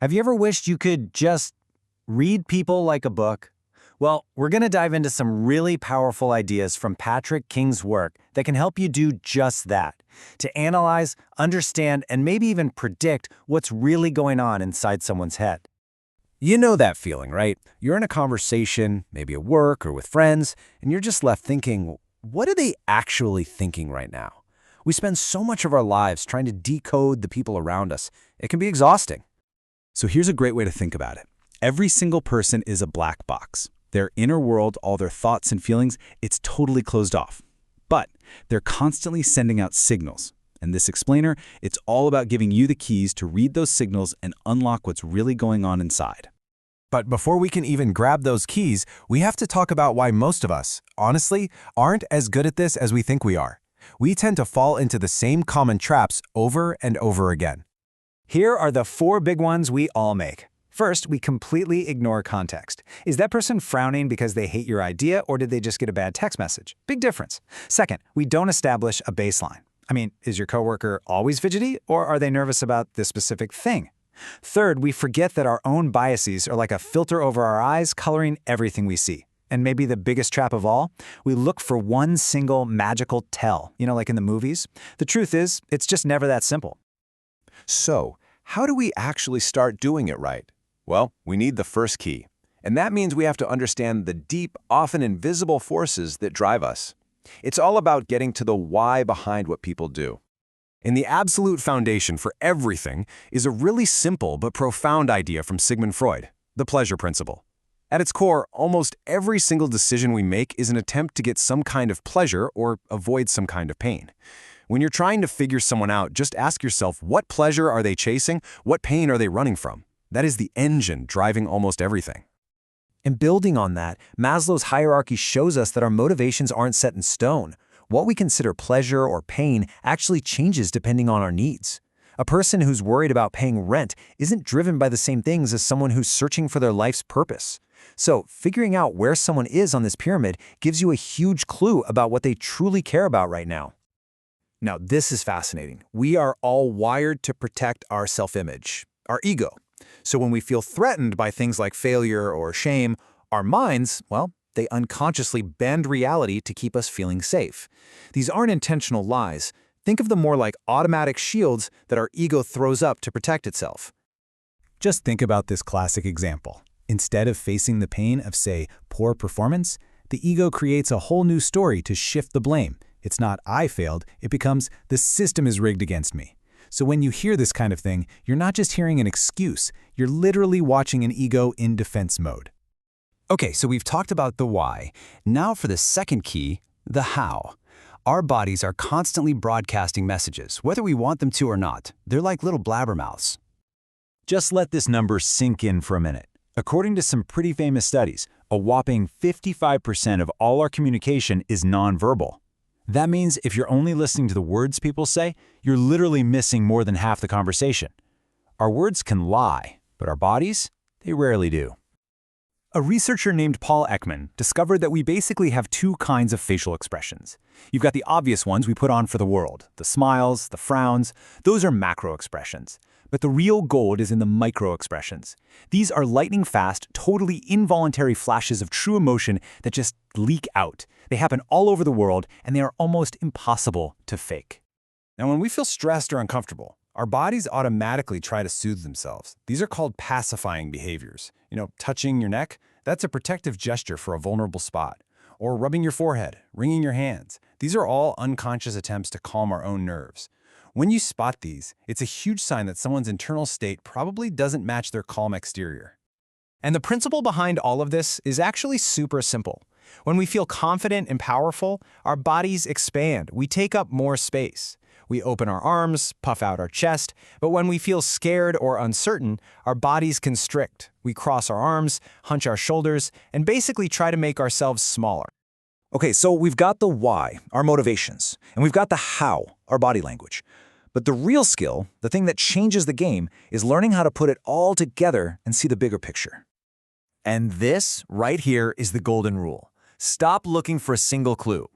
Have you ever wished you could just read people like a book? Well, we're going to dive into some really powerful ideas from Patrick King's work that can help you do just that, to analyze, understand, and maybe even predict what's really going on inside someone's head. You know that feeling, right? You're in a conversation, maybe at work or with friends, and you're just left thinking, what are they actually thinking right now? We spend so much of our lives trying to decode the people around us. It can be exhausting. So here's a great way to think about it. Every single person is a black box. Their inner world, all their thoughts and feelings, it's totally closed off. But they're constantly sending out signals. And this explainer, it's all about giving you the keys to read those signals and unlock what's really going on inside. But before we can even grab those keys, we have to talk about why most of us, honestly, aren't as good at this as we think we are. We tend to fall into the same common traps over and over again. Here are the 4 big ones we all make. First, we completely ignore context. Is that person frowning because they hate your idea, or did they just get a bad text message? Big difference. Second, we don't establish a baseline. I mean, is your coworker always fidgety, or are they nervous about this specific thing? Third, we forget that our own biases are like a filter over our eyes, coloring everything we see. And maybe the biggest trap of all, we look for one single magical tell, like in the movies. The truth is, it's just never that simple. So, how do we actually start doing it right? Well, we need the first key. And that means we have to understand the deep, often invisible forces that drive us. It's all about getting to the why behind what people do. And the absolute foundation for everything is a really simple but profound idea from Sigmund Freud, the pleasure principle. At its core, almost every single decision we make is an attempt to get some kind of pleasure or avoid some kind of pain. When you're trying to figure someone out, just ask yourself, what pleasure are they chasing? What pain are they running from? That is the engine driving almost everything. And building on that, Maslow's hierarchy shows us that our motivations aren't set in stone. What we consider pleasure or pain actually changes depending on our needs. A person who's worried about paying rent isn't driven by the same things as someone who's searching for their life's purpose. So, figuring out where someone is on this pyramid gives you a huge clue about what they truly care about right now. Now, this is fascinating. We are all wired to protect our self-image, our ego. So when we feel threatened by things like failure or shame, our minds, they unconsciously bend reality to keep us feeling safe. These aren't intentional lies. Think of them more like automatic shields that our ego throws up to protect itself. Just think about this classic example. Instead of facing the pain of, say, poor performance, the ego creates a whole new story to shift the blame. It's not I failed, it becomes the system is rigged against me. So when you hear this kind of thing, you're not just hearing an excuse, you're literally watching an ego in defense mode. Okay, so we've talked about the why. Now for the second key, the how. Our bodies are constantly broadcasting messages, whether we want them to or not. They're like little blabbermouths. Just let this number sink in for a minute. According to some pretty famous studies, a whopping 55% of all our communication is nonverbal. That means if you're only listening to the words people say, you're literally missing more than half the conversation. Our words can lie, but our bodies, they rarely do. A researcher named Paul Ekman discovered that we basically have 2 kinds of facial expressions. You've got the obvious ones we put on for the world, the smiles, the frowns, those are macro expressions. But the real gold is in the micro expressions. These are lightning-fast, totally involuntary flashes of true emotion that just leak out. They happen all over the world, and they are almost impossible to fake. Now, when we feel stressed or uncomfortable, our bodies automatically try to soothe themselves. These are called pacifying behaviors. Touching your neck, that's a protective gesture for a vulnerable spot. Or rubbing your forehead, wringing your hands. These are all unconscious attempts to calm our own nerves. When you spot these, it's a huge sign that someone's internal state probably doesn't match their calm exterior. And the principle behind all of this is actually super simple. When we feel confident and powerful, our bodies expand. We take up more space. We open our arms, puff out our chest, but when we feel scared or uncertain, our bodies constrict. We cross our arms, hunch our shoulders, and basically try to make ourselves smaller. Okay, so we've got the why, our motivations, and we've got the how, our body language. But the real skill, the thing that changes the game, is learning how to put it all together and see the bigger picture. And this, right here, is the golden rule. Stop looking for a single clue.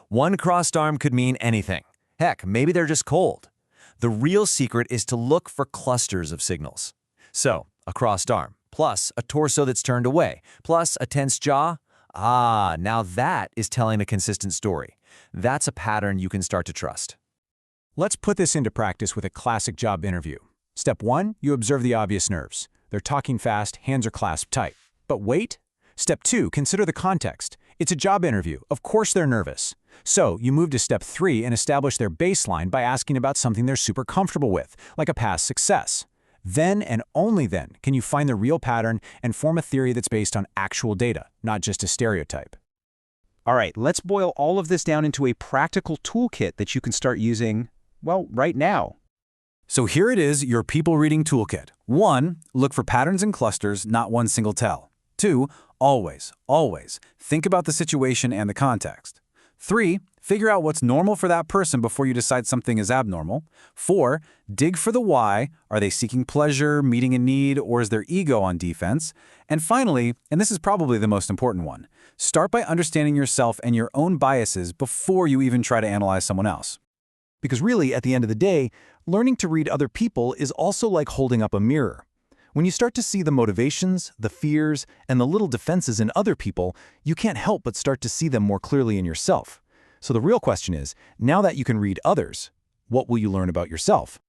One crossed arm could mean anything. Heck, maybe they're just cold. The real secret is to look for clusters of signals. So, a crossed arm, plus a torso that's turned away, plus a tense jaw. Ah, now that is telling a consistent story. That's a pattern you can start to trust. Let's put this into practice with a classic job interview. Step 1, you observe the obvious nerves. They're talking fast, hands are clasped tight. But wait. Step 2, consider the context. It's a job interview. Of course they're nervous. So you move to step 3 and establish their baseline by asking about something they're super comfortable with, like a past success. Then and only then can you find the real pattern and form a theory that's based on actual data, not just a stereotype. All right, let's boil all of this down into a practical toolkit that you can start using, well, right now. So here it is, your people reading toolkit. 1, look for patterns and clusters, not one single tell. 2, always think about the situation and the context. 3, figure out what's normal for that person before you decide something is abnormal. 4, dig for the why. Are they seeking pleasure, meeting a need, or is their ego on defense? And finally, and this is probably the most important one, start by understanding yourself and your own biases before you even try to analyze someone else. Because really, at the end of the day, learning to read other people is also like holding up a mirror. When you start to see the motivations, the fears, and the little defenses in other people, you can't help but start to see them more clearly in yourself. So the real question is, now that you can read others, what will you learn about yourself?